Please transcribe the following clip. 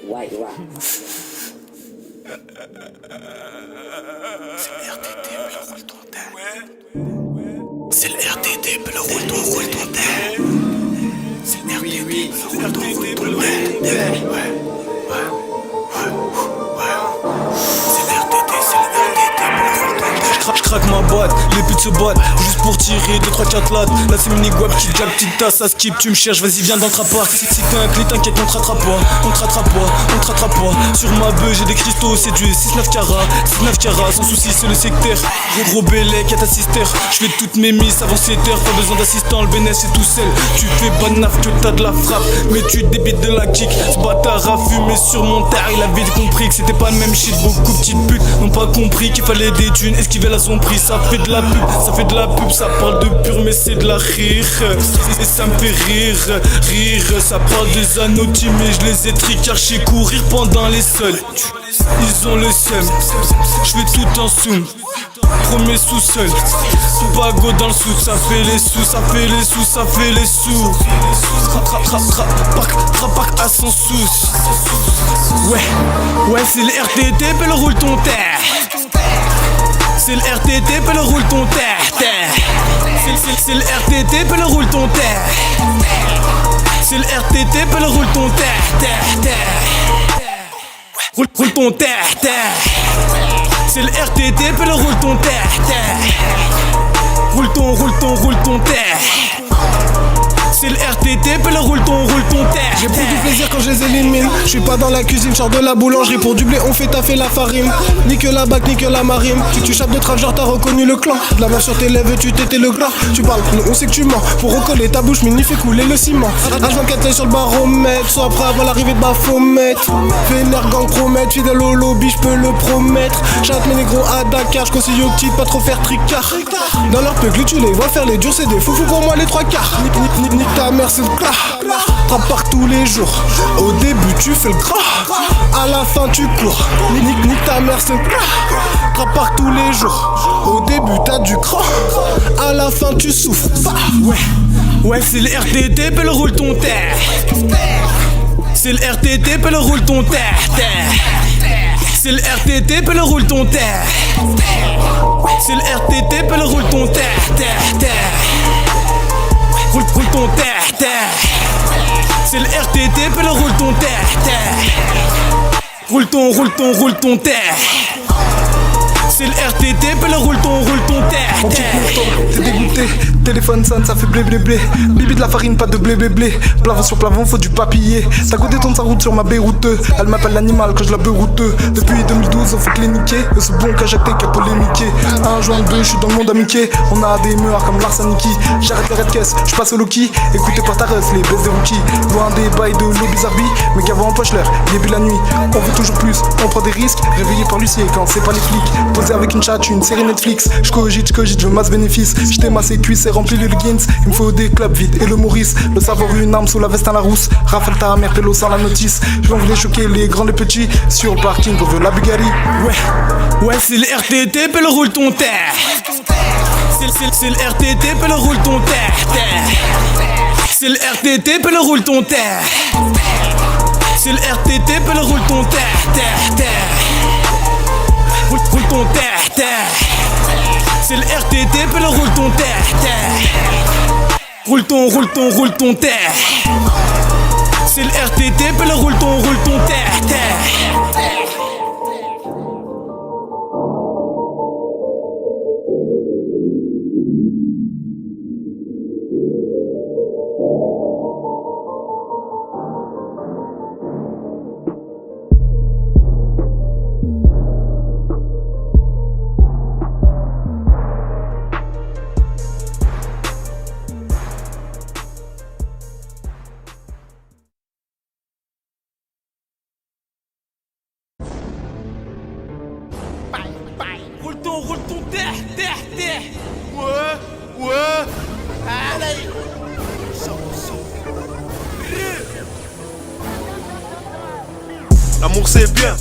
White Rock. C'est le RTT, le roule ton terre. C'est le RTT, le roule ton terre. J'craque ma boîte, les putes se battent juste pour tirer 2-3-4 lattes. Là c'est mini guap, petite jack, petite tasse, ça skip, tu me cherches, vas-y viens dans le trapart. Si t'es un clé, t'inquiète, on te rattrape pas, on te rattrape pas, on te rattrape pas. Sur ma beuh, j'ai des cristaux, c'est du 6-9 carats, 6-9 carats, sans souci, c'est le secteur. Gros bélec, y'a ta sister, j'fais toutes mes misses avant 7 heures, pas besoin d'assistant, le bénéf c'est tout seul. Tu fais pas de naf, que t'as de la frappe, mais tu débites de la kick. Ce bâtard a fumé sur mon terre, il avait compris que c'était pas le même shit. Beaucoup de petites putes n'ont pas compris qu'il fallait des thunes, esquiver à son prix, ça fait de la pub, ça fait de la pub, ça parle de pur mais c'est de la rire. Et ça me fait rire, ça parle des anneaux mais je les ai tricarchés courir pendant les sols. Ils ont le seum, je fais tout en soum, premier sous-sol. Bago dans le sous, ça fait les sous, ça fait les sous, ça fait les sous. Trapac à son sous. Ouais, c'est le RTT, le roule ton terre. C'est le RTT, le roule ton terre. C'est le RTT, le roule ton terre. C'est le RTT, le roule ton terre. Roule ton terre. C'est le RTT, le roule ton terre. Roule ton terre. C'est le RTT, le roule ton terre. J'ai pris du plaisir quand je les élimine. Je suis pas dans la cuisine, genre de la boulangerie. Pour du blé, on fait taffer la farine. Ni que la bac, ni que la marine. Tu chapes de trave, genre t'as reconnu le clan. De la main sur tes lèvres, tu t'étais le gras. Tu parles, nous on sait que tu mens. Pour recoller ta bouche, mini fait couler le ciment. H24 sur le baromètre. Soit après avant l'arrivée de Baphomet. Vénère gang promette, fidèle au lobby, j'peux le promettre. Chante mes négros à Dakar, j'conseille aux petites pas trop faire tricard. Dans leur peuple, tu les vois faire les durs, c'est des foufous pour moi les trois quarts. Nique ta mère, c'est le gras. Trappe tous les jours. Au début, tu fais le gras. À la fin, tu cours. Nique ta mère, c'est le gras. Trappe tous les jours. Au début, t'as du cran. À la fin, tu souffres. Ouais, c'est le RTT, le roule ton terre. C'est le RTT, le roule ton terre. C'est le RTT, le roule ton terre. C'est le RTT, le roule ton terre. Roule ton terre. C'est le RTT, le roule ton terre. Roule ton terre. C'est le RTT, le roule ton terre. Mon petit mouton, t'es dégoûté. Téléphone sonne, ça fait blé blé blé. Bibi de la farine, pas de blé blé blé. Plafond sur plafond, faut du papier. T'as côté ton sa route sur ma Beyrouth. Elle m'appelle l'animal quand je la beroute. Depuis 2012, on faut que les niquer. C'est bon qu'à jacter qu'à polémiquer. Un joint deux, je suis dans le monde amitié. On a des meurs comme l'Arsaniki. J'arrête les red caisses, je passe au Loki. Écoutez par ta reste, les baisses des rookies. Loin des bails de lobby zarbi. Mais qu'avant en poche l'air, début la nuit. On veut toujours plus, on prend des risques. Réveillé par l'huissier quand c'est pas les flics. Posé avec une chatte, une série Netflix. J'cogite, je veux masse bénéfice. J't'ai massé cuisse et rempli le Higgins. Il me faut des clubs vides et le Maurice. Le savoir une arme sous la veste à la rousse. Rafale ta mère, pélo sans la notice. Je vais choquer les grands, les petits. Sur le parking, on veut la Bugatti. Ouais, c'est le RTT, le roule ton terre. C'est le RTT, le roule ton terre. C'est le RTT, le roule ton terre. C'est le RTT, le roule ton terre. Roule ton terre. C'est le RTT, le roule ton terre. Roule ton terre. C'est le RTT, le roule ton terre. Roule ton terre. Ouais. Allez. L'amour c'est bien.